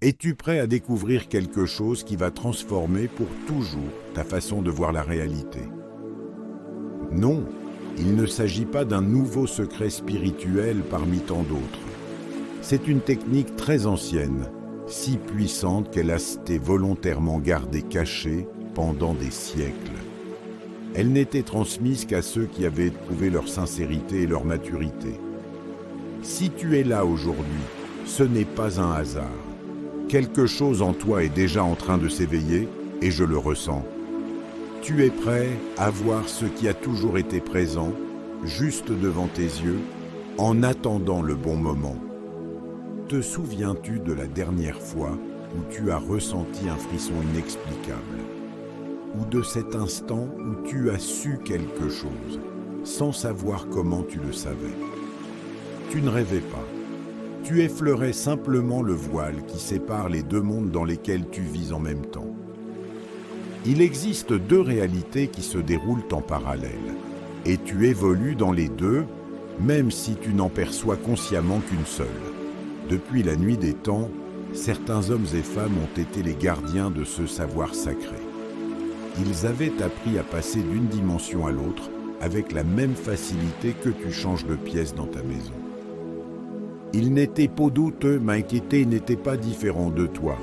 Es-tu prêt à découvrir quelque chose qui va transformer pour toujours ta façon de voir la réalité? Non, il ne s'agit pas d'un nouveau secret spirituel parmi tant d'autres. C'est une technique très ancienne, si puissante qu'elle a été volontairement gardée cachée pendant des siècles. Elle n'était transmise qu'à ceux qui avaient éprouvé leur sincérité et leur maturité. Si tu es là aujourd'hui, ce n'est pas un hasard. Quelque chose en toi est déjà en train de s'éveiller et je le ressens. Tu es prêt à voir ce qui a toujours été présent, juste devant tes yeux, en attendant le bon moment. Te souviens-tu de la dernière fois où tu as ressenti un frisson inexplicable? Ou de cet instant où tu as su quelque chose, sans savoir comment tu le savais? Tu ne rêvais pas. Tu effleurais simplement le voile qui sépare les deux mondes dans lesquels tu vis en même temps. Il existe deux réalités qui se déroulent en parallèle, et tu évolues dans les deux, même si tu n'en perçois consciemment qu'une seule. Depuis la nuit des temps, certains hommes et femmes ont été les gardiens de ce savoir sacré. Ils avaient appris à passer d'une dimension à l'autre avec la même facilité que tu changes de pièce dans ta maison. Ils n'étaient pas douteux, mais qui n'étaient pas différents de toi.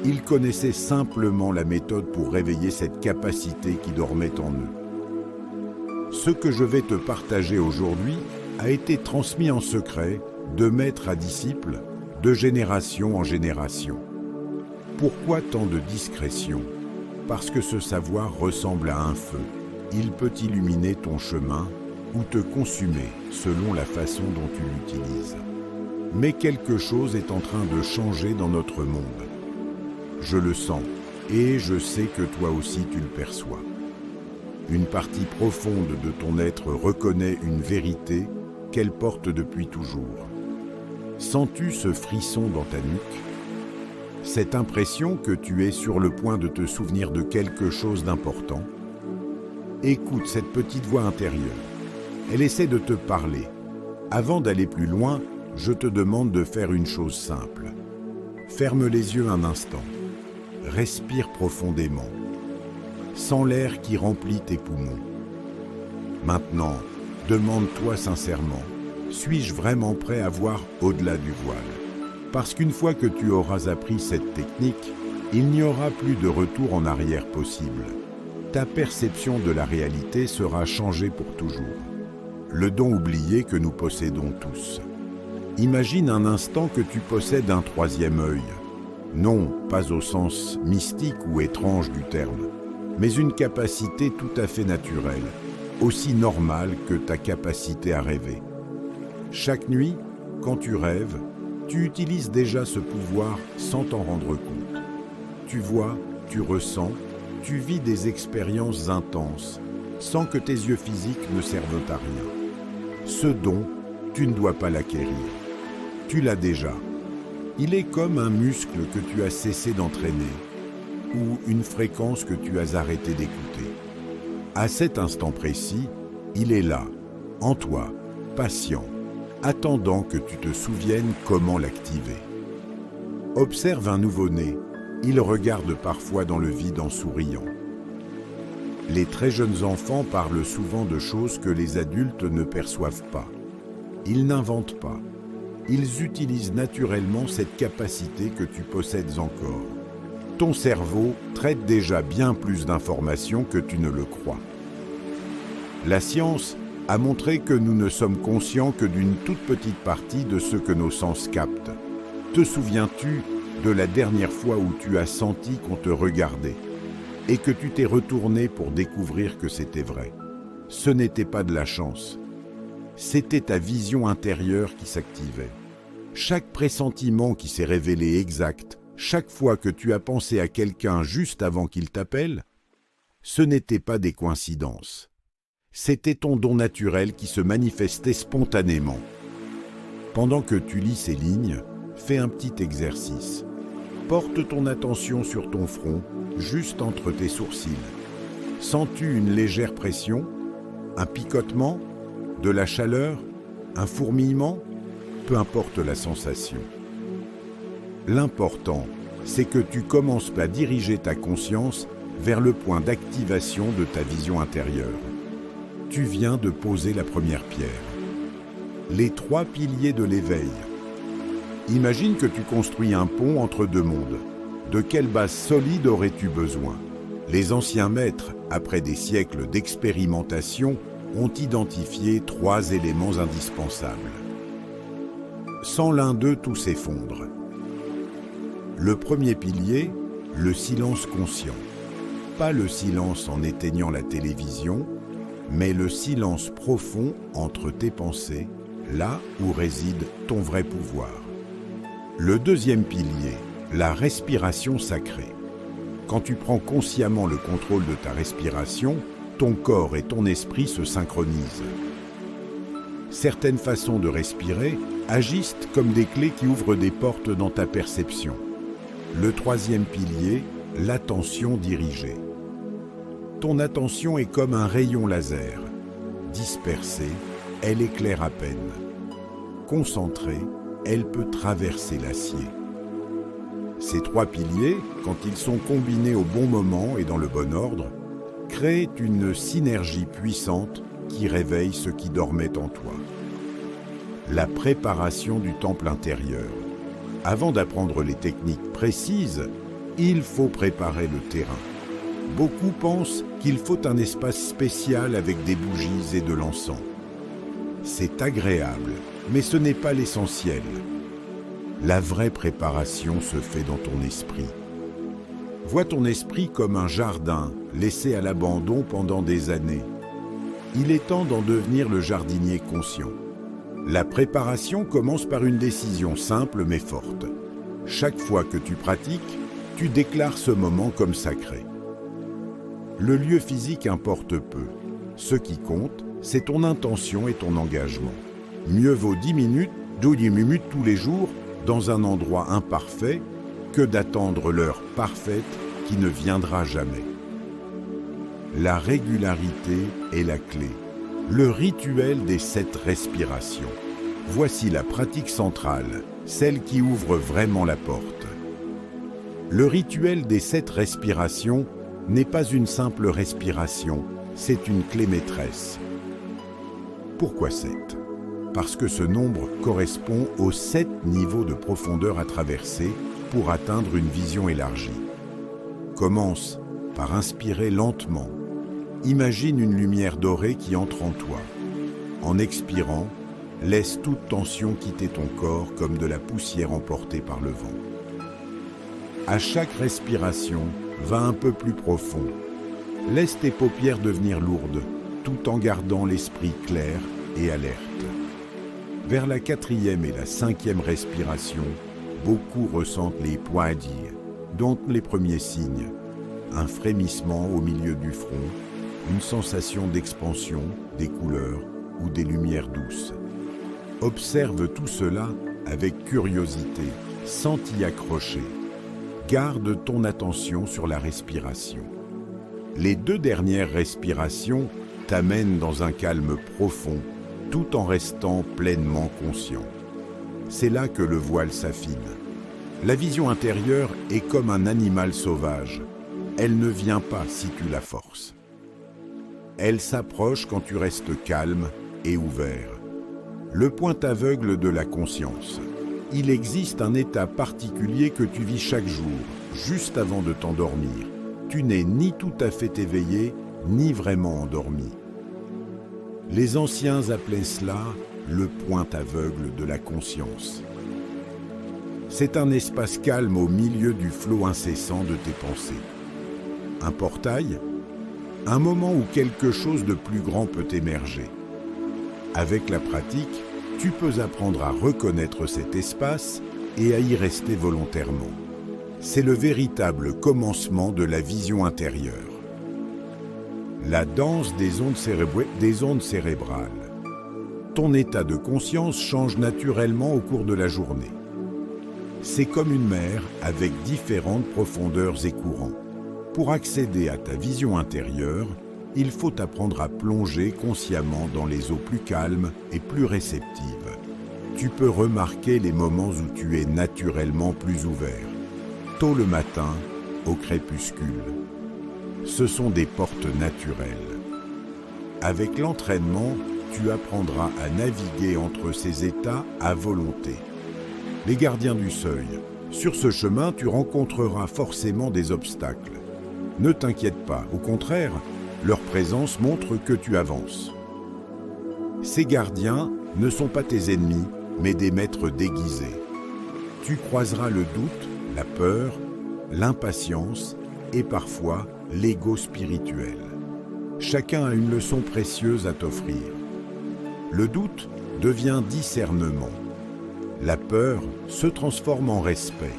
Ils connaissaient simplement la méthode pour réveiller cette capacité qui dormait en eux. Ce que je vais te partager aujourd'hui a été transmis en secret, de maître à disciple, de génération en génération. Pourquoi tant de discrétion? Parce que ce savoir ressemble à un feu. Il peut illuminer ton chemin ou te consumer selon la façon dont tu l'utilises. Mais quelque chose est en train de changer dans notre monde. Je le sens et je sais que toi aussi tu le perçois. Une partie profonde de ton être reconnaît une vérité qu'elle porte depuis toujours. Sens-tu ce frisson dans ta nuque? Cette impression que tu es sur le point de te souvenir de quelque chose d'important? Écoute cette petite voix intérieure. Elle essaie de te parler. Avant d'aller plus loin, je te demande de faire une chose simple. Ferme les yeux un instant. Respire profondément. Sens l'air qui remplit tes poumons. Maintenant, demande-toi sincèrement, suis-je vraiment prêt à voir au-delà du voile? Parce qu'une fois que tu auras appris cette technique, il n'y aura plus de retour en arrière possible. Ta perception de la réalité sera changée pour toujours. Le don oublié que nous possédons tous. Imagine un instant que tu possèdes un troisième œil. Non, pas au sens mystique ou étrange du terme, mais une capacité tout à fait naturelle, aussi normale que ta capacité à rêver. Chaque nuit, quand tu rêves, tu utilises déjà ce pouvoir sans t'en rendre compte. Tu vois, tu ressens, tu vis des expériences intenses, sans que tes yeux physiques ne servent à rien. Ce don, tu ne dois pas l'acquérir. Tu l'as déjà. Il est comme un muscle que tu as cessé d'entraîner, ou une fréquence que tu as arrêté d'écouter. À cet instant précis, il est là, en toi, patient, attendant que tu te souviennes comment l'activer. Observe un nouveau-né, il regarde parfois dans le vide en souriant. Les très jeunes enfants parlent souvent de choses que les adultes ne perçoivent pas. Ils n'inventent pas. Ils utilisent naturellement cette capacité que tu possèdes encore. Ton cerveau traite déjà bien plus d'informations que tu ne le crois. La science a montré que nous ne sommes conscients que d'une toute petite partie de ce que nos sens captent. Te souviens-tu de la dernière fois où tu as senti qu'on te regardait et que tu t'es retourné pour découvrir que c'était vrai? Ce n'était pas de la chance. C'était ta vision intérieure qui s'activait. Chaque pressentiment qui s'est révélé exact, chaque fois que tu as pensé à quelqu'un juste avant qu'il t'appelle, ce n'était pas des coïncidences. C'était ton don naturel qui se manifestait spontanément. Pendant que tu lis ces lignes, fais un petit exercice. Porte ton attention sur ton front, juste entre tes sourcils. Sens-tu une légère pression, un picotement, de la chaleur, un fourmillement? Peu importe la sensation. L'important, c'est que tu commences à diriger ta conscience vers le point d'activation de ta vision intérieure. Tu viens de poser la première pierre. Les 3 piliers de l'éveil. Imagine que tu construis un pont entre 2 mondes. De quelle base solide aurais-tu besoin? Les anciens maîtres, après des siècles d'expérimentation, ont identifié 3 éléments indispensables. Sans l'un d'eux, tout s'effondre. Le premier pilier, le silence conscient. Pas le silence en éteignant la télévision, mais le silence profond entre tes pensées, là où réside ton vrai pouvoir. Le deuxième pilier, la respiration sacrée. Quand tu prends consciemment le contrôle de ta respiration, ton corps et ton esprit se synchronisent. Certaines façons de respirer agissent comme des clés qui ouvrent des portes dans ta perception. Le troisième pilier, l'attention dirigée. Ton attention est comme un rayon laser. Dispersée, elle éclaire à peine. Concentrée, elle peut traverser l'acier. Ces 3 piliers, quand ils sont combinés au bon moment et dans le bon ordre, créent une synergie puissante qui réveille ce qui dormait en toi. La préparation du temple intérieur. Avant d'apprendre les techniques précises, il faut préparer le terrain. Beaucoup pensent qu'il faut un espace spécial avec des bougies et de l'encens. C'est agréable, mais ce n'est pas l'essentiel. La vraie préparation se fait dans ton esprit. Vois ton esprit comme un jardin laissé à l'abandon pendant des années. Il est temps d'en devenir le jardinier conscient. La préparation commence par une décision simple mais forte. Chaque fois que tu pratiques, tu déclares ce moment comme sacré. Le lieu physique importe peu. Ce qui compte, c'est ton intention et ton engagement. Mieux vaut 10 minutes tous les jours dans un endroit imparfait que d'attendre l'heure parfaite qui ne viendra jamais. La régularité est la clé. Le rituel des 7 respirations. Voici la pratique centrale, celle qui ouvre vraiment la porte. Le rituel des 7 respirations n'est pas une simple respiration, c'est une clé maîtresse. Pourquoi 7? Parce que ce nombre correspond aux 7 niveaux de profondeur à traverser pour atteindre une vision élargie. Commence par inspirer lentement. Imagine une lumière dorée qui entre en toi. En expirant, laisse toute tension quitter ton corps comme de la poussière emportée par le vent. À chaque respiration, va un peu plus profond. Laisse tes paupières devenir lourdes, tout en gardant l'esprit clair et alerte. Vers la 4e et la 5e respiration, beaucoup ressentent les poids-à-dire, dont les premiers signes. Un frémissement au milieu du front, une sensation d'expansion, des couleurs ou des lumières douces. Observe tout cela avec curiosité, sans t'y accrocher. Garde ton attention sur la respiration. Les 2 dernières respirations t'amènent dans un calme profond, tout en restant pleinement conscient. C'est là que le voile s'affine. La vision intérieure est comme un animal sauvage. Elle ne vient pas si tu la forces. Elle s'approche quand tu restes calme et ouvert. Le point aveugle de la conscience. Il existe un état particulier que tu vis chaque jour, juste avant de t'endormir. Tu n'es ni tout à fait éveillé, ni vraiment endormi. Les anciens appelaient cela le point aveugle de la conscience. C'est un espace calme au milieu du flot incessant de tes pensées. Un portail, un moment où quelque chose de plus grand peut émerger. Avec la pratique, tu peux apprendre à reconnaître cet espace et à y rester volontairement. C'est le véritable commencement de la vision intérieure. La danse des ondes cérébrales. Ton état de conscience change naturellement au cours de la journée. C'est comme une mer avec différentes profondeurs et courants. Pour accéder à ta vision intérieure, il faut apprendre à plonger consciemment dans les eaux plus calmes et plus réceptives. tu peux remarquer les moments où tu es naturellement plus ouvert. Tôt le matin, au crépuscule. Ce sont des portes naturelles. Avec l'entraînement, tu apprendras à naviguer entre ces états à volonté. Les gardiens du seuil. Sur ce chemin, tu rencontreras forcément des obstacles. Ne t'inquiète pas, au contraire, leur présence montre que tu avances. Ces gardiens ne sont pas tes ennemis, mais des maîtres déguisés. Tu croiseras le doute, la peur, l'impatience et parfois l'ego spirituel. Chacun a une leçon précieuse à t'offrir. Le doute devient discernement. La peur se transforme en respect.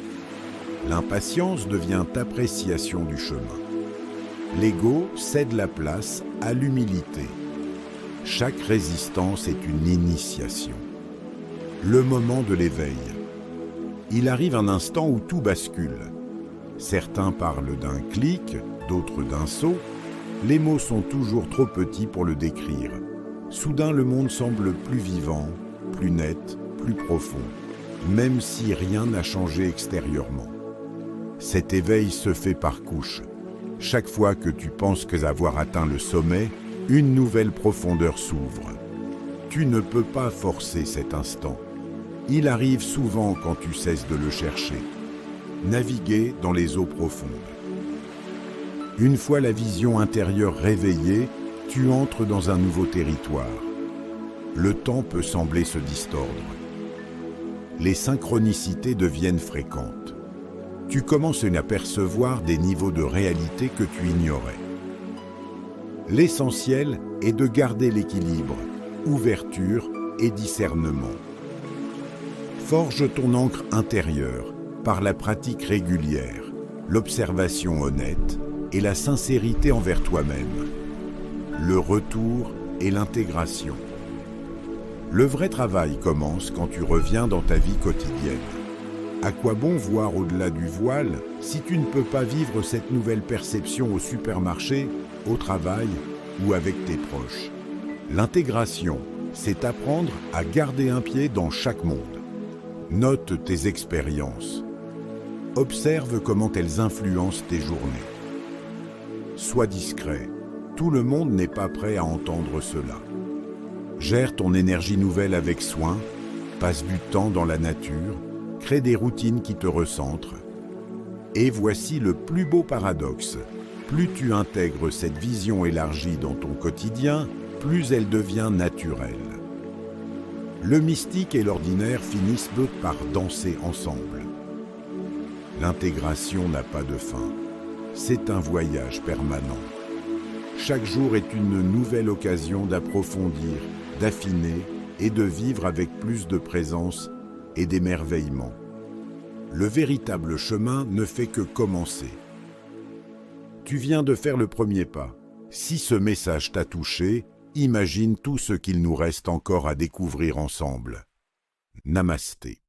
L'impatience devient appréciation du chemin. L'ego cède la place à l'humilité. Chaque résistance est une initiation. Le moment de l'éveil. Il arrive un instant où tout bascule. Certains parlent d'un clic, d'autres d'un saut. Les mots sont toujours trop petits pour le décrire. Soudain, le monde semble plus vivant, plus net, plus profond, même si rien n'a changé extérieurement. Cet éveil se fait par couches. Chaque fois que tu penses avoir atteint le sommet, une nouvelle profondeur s'ouvre. Tu ne peux pas forcer cet instant. Il arrive souvent quand tu cesses de le chercher. Naviguer dans les eaux profondes. Une fois la vision intérieure réveillée, tu entres dans un nouveau territoire. Le temps peut sembler se distordre. Les synchronicités deviennent fréquentes. Tu commences à apercevoir des niveaux de réalité que tu ignorais. L'essentiel est de garder l'équilibre, ouverture et discernement. Forge ton ancre intérieure par la pratique régulière, l'observation honnête et la sincérité envers toi-même. Le retour et l'intégration. Le vrai travail commence quand tu reviens dans ta vie quotidienne. À quoi bon voir au-delà du voile si tu ne peux pas vivre cette nouvelle perception au supermarché, au travail ou avec tes proches? L'intégration, c'est apprendre à garder un pied dans chaque monde. Note tes expériences. Observe comment elles influencent tes journées. Sois discret. Tout le monde n'est pas prêt à entendre cela. Gère ton énergie nouvelle avec soin, passe du temps dans la nature, crée des routines qui te recentrent. Et voici le plus beau paradoxe. Plus tu intègres cette vision élargie dans ton quotidien, plus elle devient naturelle. Le mystique et l'ordinaire finissent par danser ensemble. L'intégration n'a pas de fin. C'est un voyage permanent. Chaque jour est une nouvelle occasion d'approfondir, d'affiner et de vivre avec plus de présence et d'émerveillement. Le véritable chemin ne fait que commencer. Tu viens de faire le premier pas. Si ce message t'a touché, imagine tout ce qu'il nous reste encore à découvrir ensemble. Namasté.